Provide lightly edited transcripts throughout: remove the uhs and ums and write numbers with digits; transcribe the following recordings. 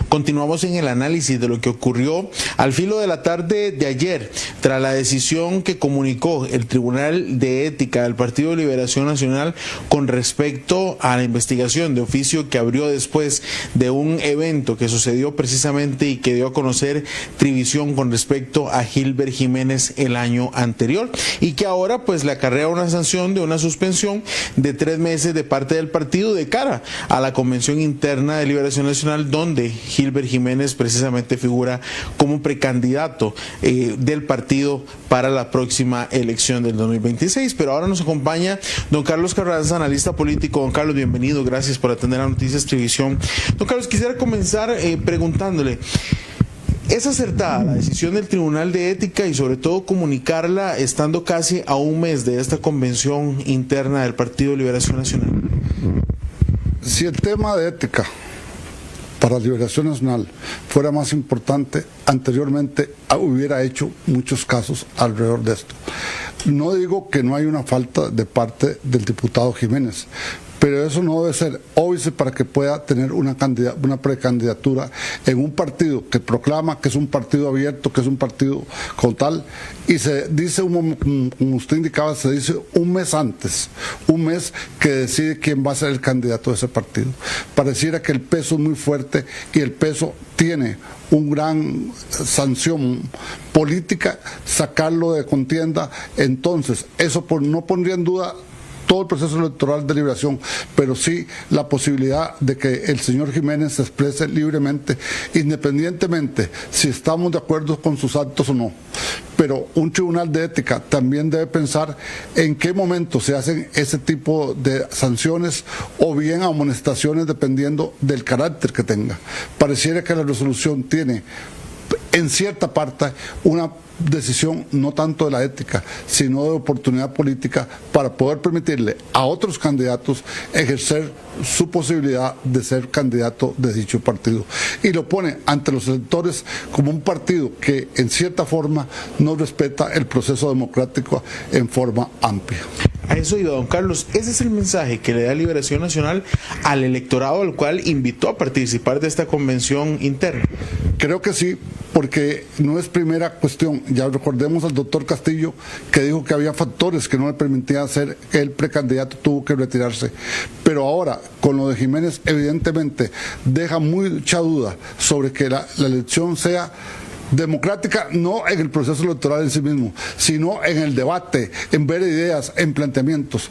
Continuamos en el análisis de lo que ocurrió al filo de la tarde de ayer, tras la decisión que comunicó el Tribunal de Ética del Partido de Liberación Nacional con respecto a la investigación de oficio que abrió después de un evento que sucedió precisamente y que dio a conocer Trivisión con respecto a Gilbert Jiménez el año anterior, y que ahora pues le acarrea una sanción de una suspensión de 3 meses de parte del partido de cara a la Convención Interna de Liberación Nacional, donde Gilbert Jiménez precisamente figura como precandidato del partido para la próxima elección del 2026. Pero ahora nos acompaña don Carlos Carranza, analista político. Don Carlos, bienvenido, gracias por atender a Noticias Trivisión. Don Carlos, quisiera comenzar preguntándole, ¿es acertada la decisión del Tribunal de Ética y sobre todo comunicarla estando casi a un mes de esta convención interna del Partido de Liberación Nacional? Si el tema de ética para Liberación Nacional fuera más importante, anteriormente hubiera hecho muchos casos alrededor de esto. No digo que no hay una falta de parte del diputado Jiménez, pero eso no debe ser óbice para que pueda tener una precandidatura en un partido que proclama que es un partido abierto, que es un partido con tal, y se dice, como usted indicaba, se dice un mes antes, un mes que decide quién va a ser el candidato de ese partido. Pareciera que el peso es muy fuerte y el peso tiene una gran sanción política, sacarlo de contienda. Entonces, eso no pondría en duda todo el proceso electoral de liberación, pero sí la posibilidad de que el señor Jiménez se exprese libremente, independientemente si estamos de acuerdo con sus actos o no. Pero un tribunal de ética también debe pensar en qué momento se hacen ese tipo de sanciones o bien amonestaciones dependiendo del carácter que tenga. Pareciera que la resolución tiene en cierta parte una decisión no tanto de la ética, sino de oportunidad política para poder permitirle a otros candidatos ejercer su posibilidad de ser candidato de dicho partido. Y lo pone ante los electores como un partido que en cierta forma no respeta el proceso democrático en forma amplia. A eso iba, don Carlos. Ese es el mensaje que le da Liberación Nacional al electorado al cual invitó a participar de esta convención interna. Creo que sí, porque no es primera cuestión. Ya recordemos al doctor Castillo, que dijo que había factores que no le permitían ser el precandidato, tuvo que retirarse. Pero ahora, con lo de Jiménez, evidentemente deja mucha duda sobre que la elección sea democrática, no en el proceso electoral en sí mismo, sino en el debate, en ver ideas, en planteamientos.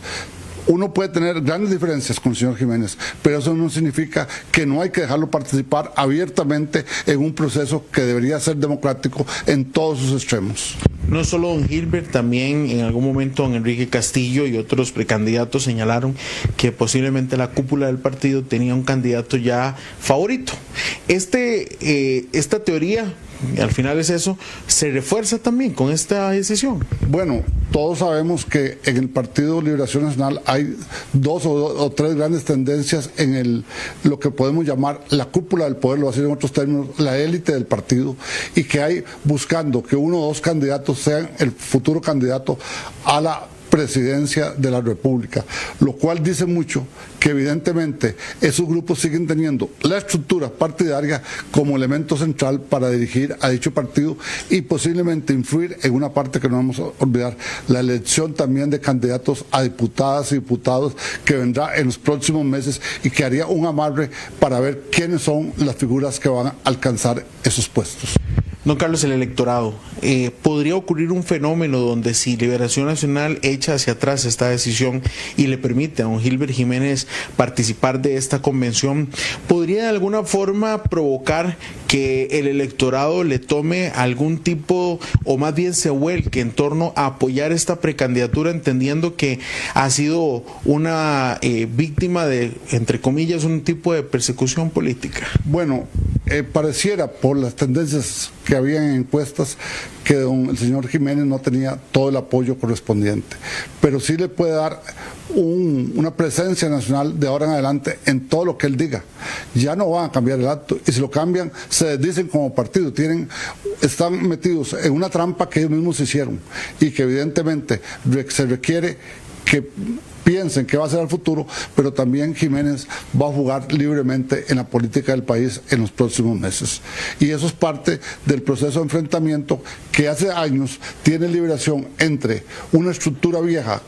Uno puede tener grandes diferencias con el señor Jiménez, pero eso no significa que no hay que dejarlo participar abiertamente en un proceso que debería ser democrático en todos sus extremos. No solo don Gilbert, también en algún momento don Enrique Castillo y otros precandidatos señalaron que posiblemente la cúpula del partido tenía un candidato ya favorito. Esta teoría, al final es eso, ¿se refuerza también con esta decisión? Bueno, todos sabemos que en el Partido Liberación Nacional hay dos o tres grandes tendencias en lo que podemos llamar la cúpula del poder, lo voy a decir en otros términos, la élite del partido, y que hay buscando que uno o dos candidatos sean el futuro candidato a la presidencia de la República, lo cual dice mucho que evidentemente esos grupos siguen teniendo la estructura partidaria como elemento central para dirigir a dicho partido y posiblemente influir en una parte que no vamos a olvidar, la elección también de candidatos a diputadas y diputados que vendrá en los próximos meses y que haría un amarre para ver quiénes son las figuras que van a alcanzar esos puestos. Don Carlos, el electorado, ¿podría ocurrir un fenómeno donde si Liberación Nacional echa hacia atrás esta decisión y le permite a don Gilbert Jiménez participar de esta convención, podría de alguna forma provocar que el electorado le tome algún tipo, o más bien se vuelque en torno a apoyar esta precandidatura, entendiendo que ha sido una víctima de, entre comillas, un tipo de persecución política? Bueno, pareciera por las tendencias que había en encuestas que el señor Jiménez no tenía todo el apoyo correspondiente, pero sí le puede dar una presencia nacional de ahora en adelante en todo lo que él diga. Ya no van a cambiar el acto, y si lo cambian se desdicen como partido, están metidos en una trampa que ellos mismos hicieron y que evidentemente se requiere que piensen qué va a ser el futuro, pero también Jiménez va a jugar libremente en la política del país en los próximos meses. Y eso es parte del proceso de enfrentamiento que hace años tiene Liberación entre una estructura vieja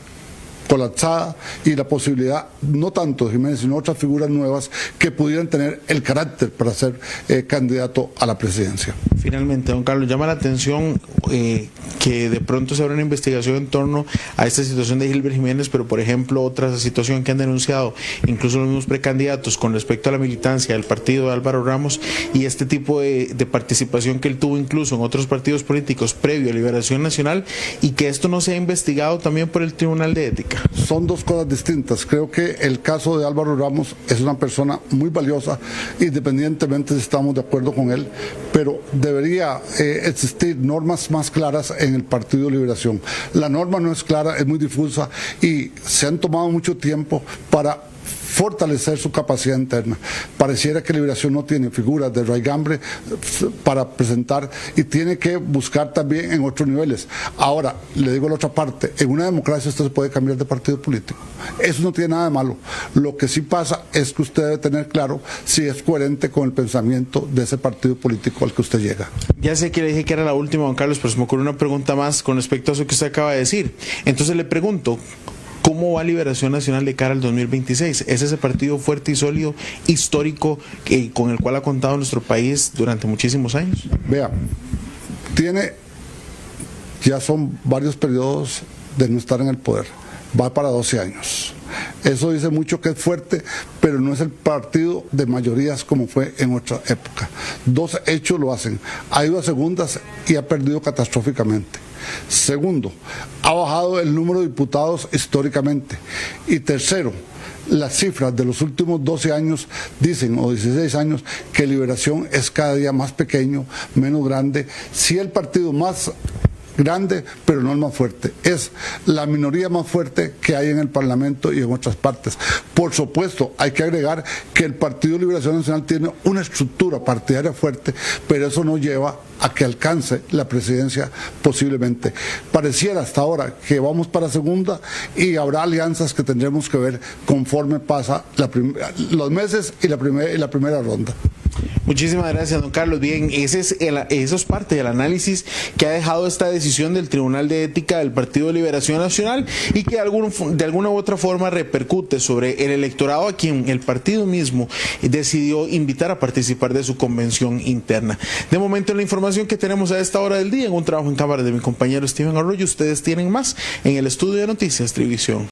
colapsada y la posibilidad, no tanto de Jiménez, sino otras figuras nuevas que pudieran tener el carácter para ser candidato a la presidencia. Finalmente, don Carlos, llama la atención que de pronto se abra una investigación en torno a esta situación de Gilbert Jiménez, pero por ejemplo otra situación que han denunciado incluso los mismos precandidatos con respecto a la militancia del partido de Álvaro Ramos y este tipo de participación que él tuvo incluso en otros partidos políticos previo a Liberación Nacional, y que esto no sea investigado también por el Tribunal de Ética. Son dos cosas distintas. Creo que el caso de Álvaro Ramos es una persona muy valiosa, independientemente si estamos de acuerdo con él, pero debería existir normas más claras en el Partido de Liberación. La norma no es clara, es muy difusa y se han tomado mucho tiempo para fortalecer su capacidad interna. Pareciera que Liberación no tiene figuras de raigambre para presentar y tiene que buscar también en otros niveles. Ahora, le digo la otra parte, en una democracia usted se puede cambiar de partido político. Eso no tiene nada de malo. Lo que sí pasa es que usted debe tener claro si es coherente con el pensamiento de ese partido político al que usted llega. Ya sé que le dije que era la última, don Carlos, pero se me ocurre una pregunta más con respecto a eso que usted acaba de decir. Entonces le pregunto, ¿cómo va Liberación Nacional de cara al 2026? ¿Es ese partido fuerte y sólido, histórico, con el cual ha contado nuestro país durante muchísimos años? Vea, ya son varios periodos de no estar en el poder, va para 12 años. Eso dice mucho que es fuerte, pero no es el partido de mayorías como fue en otra época. Dos hechos lo hacen: ha ido a segundas y ha perdido catastróficamente. Segundo, ha bajado el número de diputados históricamente. Y tercero, las cifras de los últimos 12 años dicen, o 16 años, que Liberación es cada día más pequeño, menos grande. Sí, el partido más grande, pero no el más fuerte. Es la minoría más fuerte que hay en el Parlamento y en otras partes. Por supuesto, hay que agregar que el Partido de Liberación Nacional tiene una estructura partidaria fuerte, pero eso no lleva a que alcance la presidencia posiblemente. Pareciera hasta ahora que vamos para segunda y habrá alianzas que tendremos que ver conforme pasa los meses y la primera ronda. Muchísimas gracias, don Carlos. Bien, eso es parte del análisis que ha dejado esta decisión del Tribunal de Ética del Partido de Liberación Nacional y que de alguna u otra forma repercute sobre el electorado a quien el partido mismo decidió invitar a participar de su convención interna. De momento, en la información que tenemos a esta hora del día, en un trabajo en cámara de mi compañero Steven Arroyo, ustedes tienen más en el estudio de Noticias Trivisión.